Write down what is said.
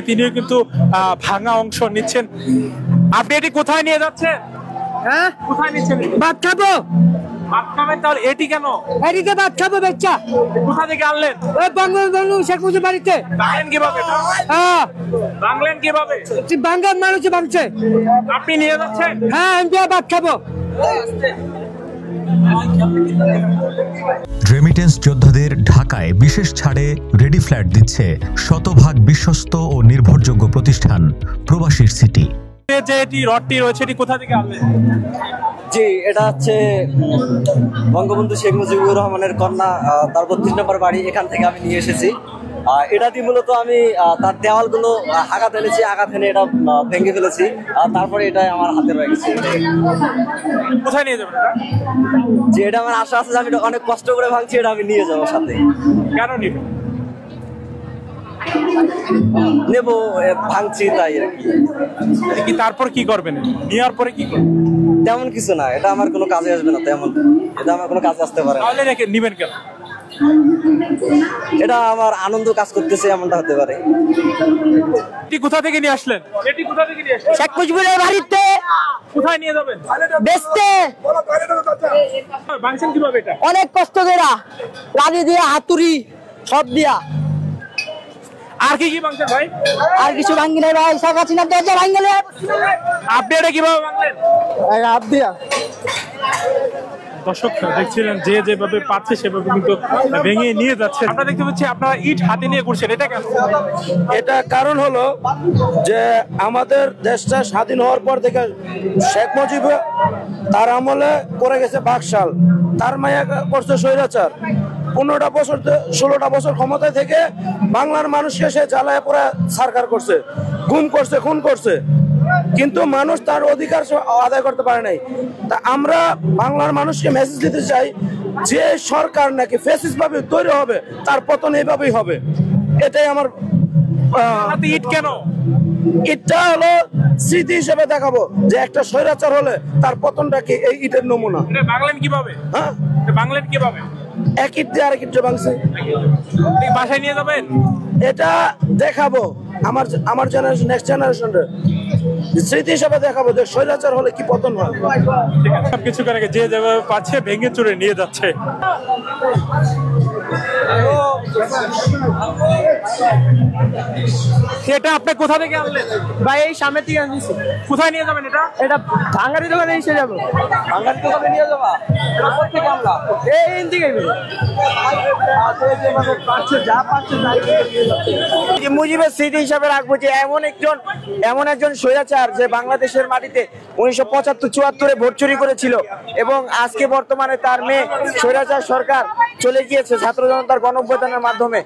তিনিও কিন্তু ভাঙা অংশ নিচ্ছেন। আপনি এটি কোথায় নিয়ে যাচ্ছেন? হ্যাঁ, কোথায় নিচ্ছেন? ভাত খাবো। ভাত খাবেন? তাহলে এটি কেন? এদিকে ভাত খাবো বাচ্চা। কোথা থেকে আনলেন? ওই বঙ্গবন্ধু শেখ মুজিব বাড়িতে। ভাঙলেন কিভাবে? হ্যাঁ, ভাঙলেন কিভাবে? বাঙ্গাল মানুষ ভাঙছে। আপনি নিয়ে যাচ্ছেন? হ্যাঁ, আমি ভাত খাবো। রেমিটেন্স যোদ্ধাদের ঢাকায় বিশেষ ছাড়ে রেডি ফ্ল্যাট দিচ্ছে শতভাগ বিশ্বস্ত ও নির্ভরযোগ্য প্রতিষ্ঠান প্রবাসীর সিটি। যে এটি রডটি রয়েছে এটি কোথা থেকে আনলেন? জি, এটা হচ্ছে বঙ্গবন্ধু শেখ মুজিবুর রহমানের কন্যা, তার 32 নম্বর বাড়ি, এখান থেকে আমি নিয়ে এসেছি। এটা দিয়ে মূলত আমি তার দেওয়ালগুলো আঘাত এনেছি, আঘাত এনে এটা ভেঙে ফেলেছি, তারপরে এটা আমার হাতে রয়ে গেছে। কোথায় নিয়ে যাবেন? যে এটা আমার আশা আছে যে আমি অনেক কষ্ট করে ভাঙছি, এটা আমি নিয়ে যাবো সাথে। কেন নিবেন? নেবো, ভাঙছি তাই আর কি। তারপর কি করবেন? নেওয়ার পরে কি করবেন? তেমন কিছু না, এটা আমার কোনো কাজে আসবে না, তেমন এটা আমার কোনো কাজে আসতে পারে না। তাহলে রেখে নিবেন কেন? এটা আমার আনন্দ কাজ করতেছে, এমনটা হতে পারে। এটি কোথা থেকে নিয়ে আসলেন? এটি কোথা থেকে নিয়ে আসলেন? শেখ মুজিবের বাড়িতে। কোথায় নিয়ে যাবেন? বেচতে। ভাঙছেন কিভাবে এটা? অনেক কষ্ট করে লাঠি দিয়ে, হাতুড়ি সব দিয়া। আর কি কি ভাঙছেন ভাই? আর কিছু ভাঙ্গি নাই ভাই, শেখ হাসিনার দরজা ভাঙ্গলে। আপনি এটা কিভাবে ভাঙলেন? হাত দিয়া। দর্শক দেখছিলেন যে যেভাবে পাচ্ছে সেভাবে কিন্তু ভেঙে নিয়ে যাচ্ছে। আমরা দেখতে পাচ্ছি আপনারা ইট হাতে নিয়ে ঘুরছেন, এটা কেন? এটা কারণ হলো যে আমাদের দেশটা স্বাধীন হওয়ার পর থেকে শেখ মুজিব তার আমলে করে গেছে বাকশাল, তার মায়া করছে স্বৈরাচার। 15টা বছর 16টা বছর ক্ষমতায় থেকে বাংলার মানুষকে সে জ্বালায় পড়া সরকার করছে, গুম করছে, খুন করছে, কিন্তু মানুষ তার অধিকার আদায় করতে পারে নাই। তা আমরা বাংলার মানুষকে মেসেজ দিতে চাই যে সরকার নাকি ফ্যাসিস্ট ভাবে তৈরি হবে, তার পতন এইভাবেই হবে। এটাই আমার ইট কেন? ইটটা হলো স্মৃতি হিসেবে দেখাবো যে একটা স্বৈরাচার হলে তার পতনটা কি, এই ইটের নমুনা। এটা ভাঙলেন কিভাবে? হ্যাঁ, ভাঙলেন কিভাবে? এক ইট দিয়ে আরেক ইট ভাঙছে। বাসায় নিয়ে যাবেন? এটা দেখাবো আমার জেনারেশন, নেক্সট জেনারেশনরে স্মৃতি হিসেবে দেখাবো যে স্বৈরাচার হলে কি পতন হয়। কিছু করে যে যেভাবে পাচ্ছে ভেঙে চুরে নিয়ে যাচ্ছে। এটা আপনি কোথা থেকে আনলেন ভাই এই সামনে থেকে আনছি। কোথায় নিয়ে যাবেন এটা? এটা ভাঙ্গারি দোকানে এসে যাবো। বাঙালি দোকানে নিয়ে যাবা? এটা কোথেকে আনলা? এই দিকে মুজিবের স্মৃতি হিসাবে রাখবো যে এমন একজন স্বৈরাচার যে বাংলাদেশের মাটিতে 1975-74 ভোট চুরি করেছিল এবং আজকে বর্তমানে তার মেয়ে স্বৈরাচার সরকার চলে গিয়েছে ছাত্র জনতার গণ অভ্যুত্থানের মাধ্যমে।